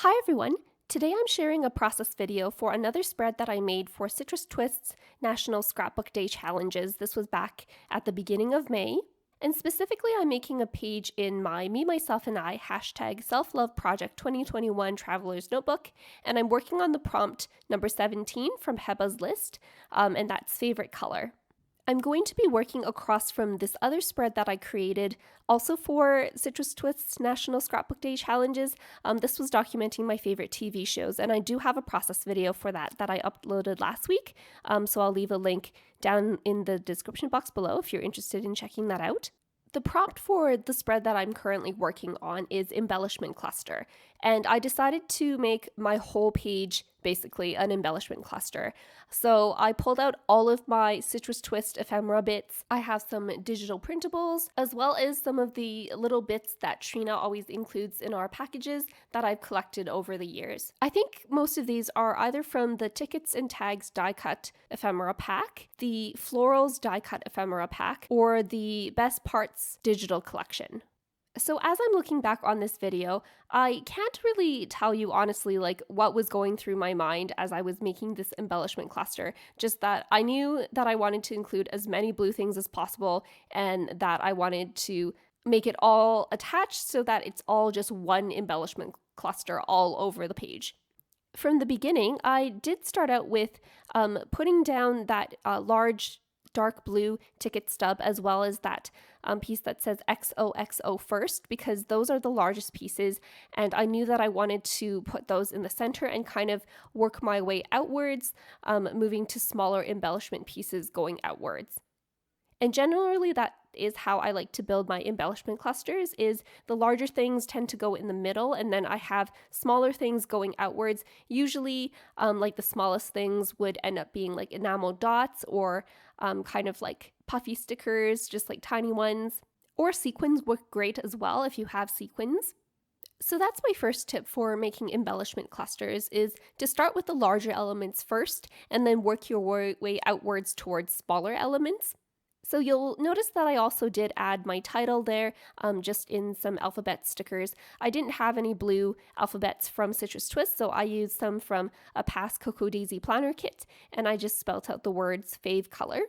Hi everyone! Today I'm sharing a process video for another spread that I made for Citrus Twist's National Scrapbook Day Challenges. This was back at the beginning of May. And specifically, I'm making a page in my Me, Myself, and I hashtag Self-Love Project 2021 Traveler's Notebook, and I'm working on the prompt number 17 from Heba's list, and that's favorite color. I'm going to be working across from this other spread that I created also for Citrus Twist's National Scrapbook Day Challenges. This was documenting my favorite TV shows, and I do have a process video for that I uploaded last week, so I'll leave a link down in the description box below if you're interested in checking that out. The prompt for the spread that I'm currently working on is embellishment cluster, and I decided to make my whole page basically an embellishment cluster. So I pulled out all of my Citrus Twist ephemera bits. I have some digital printables, as well as some of the little bits that Trina always includes in our packages that I've collected over the years. I think most of these are either from the Tickets and Tags die cut ephemera pack, the Florals die cut ephemera pack, or the Best Parts digital collection. So as I'm looking back on this video, I can't really tell you honestly what was going through my mind as I was making this embellishment cluster, just that I knew that I wanted to include as many blue things as possible and that I wanted to make it all attached so that it's all just one embellishment cluster all over the page. From the beginning, I did start out with putting down that large dark blue ticket stub, as well as that piece that says XOXO first, because those are the largest pieces, and I knew that I wanted to put those in the center and kind of work my way outwards, moving to smaller embellishment pieces going outwards. And generally that is how I like to build my embellishment clusters, is the larger things tend to go in the middle, and then I have smaller things going outwards. Usually like the smallest things would end up being like enamel dots, or kind of like puffy stickers, just like tiny ones. Or sequins work great as well if you have sequins. So that's my first tip for making embellishment clusters, is to start with the larger elements first and then work your way outwards towards smaller elements. So you'll notice that I also did add my title there, just in some alphabet stickers. I didn't have any blue alphabets from Citrus Twist, so I used some from a past Cocoa Daisy planner kit, and I just spelt out the words fave color.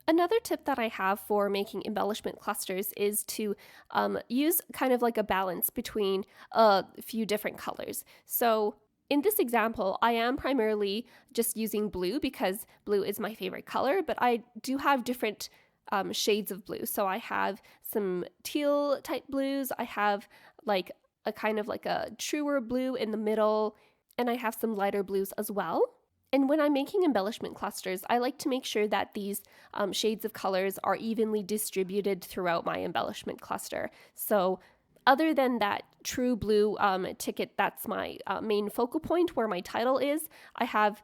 Another tip that I have for making embellishment clusters is to use kind of like a balance between a few different colors. So in this example, I am primarily just using blue because blue is my favorite color, but I do have different shades of blue. So I have some teal type blues, I have like a kind of like a truer blue in the middle, and I have some lighter blues as well. And when I'm making embellishment clusters, I like to make sure that these shades of colors are evenly distributed throughout my embellishment cluster. So other than that true blue ticket, that's my main focal point where my title is, I have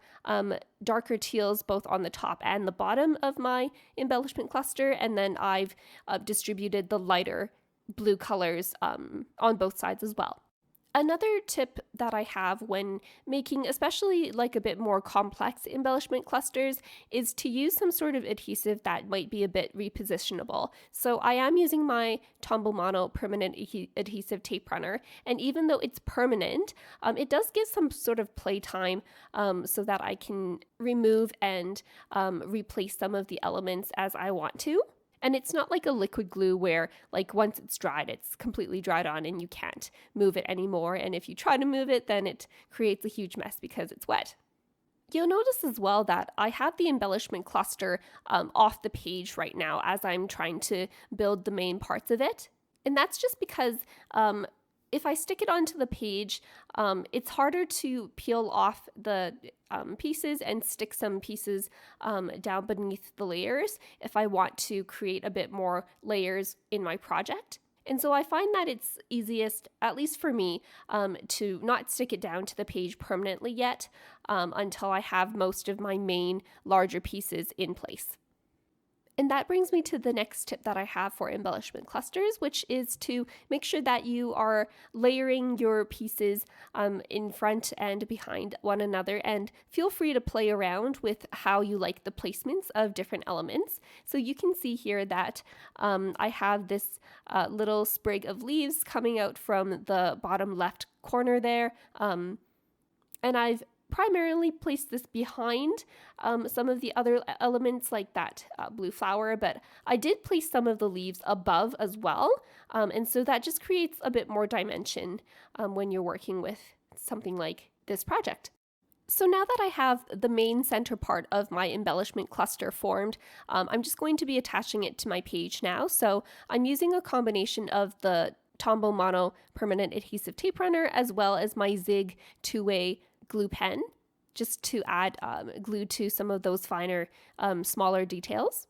darker teals both on the top and the bottom of my embellishment cluster, and then I've distributed the lighter blue colors on both sides as well. Another tip that I have when making especially like a bit more complex embellishment clusters is to use some sort of adhesive that might be a bit repositionable. So I am using my Tombow Mono permanent adhesive tape runner, and even though it's permanent, it does give some sort of play time so that I can remove and replace some of the elements as I want to. And it's not like a liquid glue where like once it's dried, it's completely dried on and you can't move it anymore. And if you try to move it, then it creates a huge mess because it's wet. You'll notice as well that I have the embellishment cluster off the page right now as I'm trying to build the main parts of it. And that's just because if I stick it onto the page, it's harder to peel off the pieces and stick some pieces down beneath the layers if I want to create a bit more layers in my project. And so I find that it's easiest, at least for me, to not stick it down to the page permanently yet until I have most of my main larger pieces in place. And that brings me to the next tip that I have for embellishment clusters, which is to make sure that you are layering your pieces in front and behind one another, and feel free to play around with how you like the placements of different elements. So you can see here that I have this little sprig of leaves coming out from the bottom left corner there, and I've primarily placed this behind some of the other elements like that blue flower, but I did place some of the leaves above as well, and so that just creates a bit more dimension when you're working with something like this project. So now that I have the main center part of my embellishment cluster formed, I'm just going to be attaching it to my page now. So I'm using a combination of the Tombow Mono permanent adhesive tape runner as well as my Zig two-way glue pen, just to add glue to some of those finer, smaller details.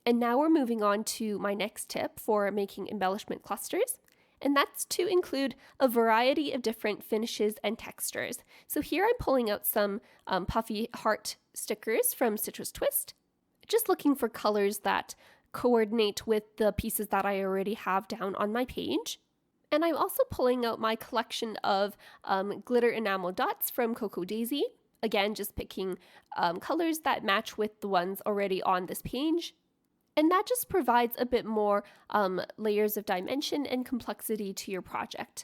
And now we're moving on to my next tip for making embellishment clusters, and that's to include a variety of different finishes and textures. So here I'm pulling out some puffy heart stickers from Citrus Twist, just looking for colors that coordinate with the pieces that I already have down on my page. And I'm also pulling out my collection of glitter enamel dots from Cocoa Daisy. Again, just picking colors that match with the ones already on this page. And that just provides a bit more layers of dimension and complexity to your project.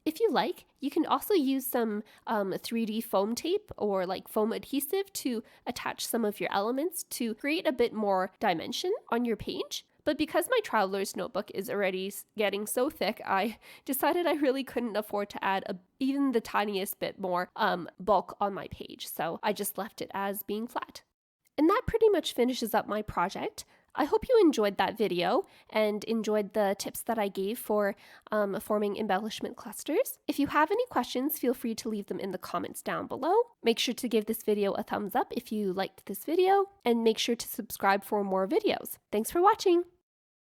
If you like, you can also use some 3D foam tape or like foam adhesive to attach some of your elements to create a bit more dimension on your page. But because my traveler's notebook is already getting so thick, I decided I really couldn't afford to add even the tiniest bit more bulk on my page, so I just left it as being flat. And that pretty much finishes up my project. I hope you enjoyed that video and enjoyed the tips that I gave for forming embellishment clusters. If you have any questions, feel free to leave them in the comments down below. Make sure to give this video a thumbs up if you liked this video, and make sure to subscribe for more videos. Thanks for watching!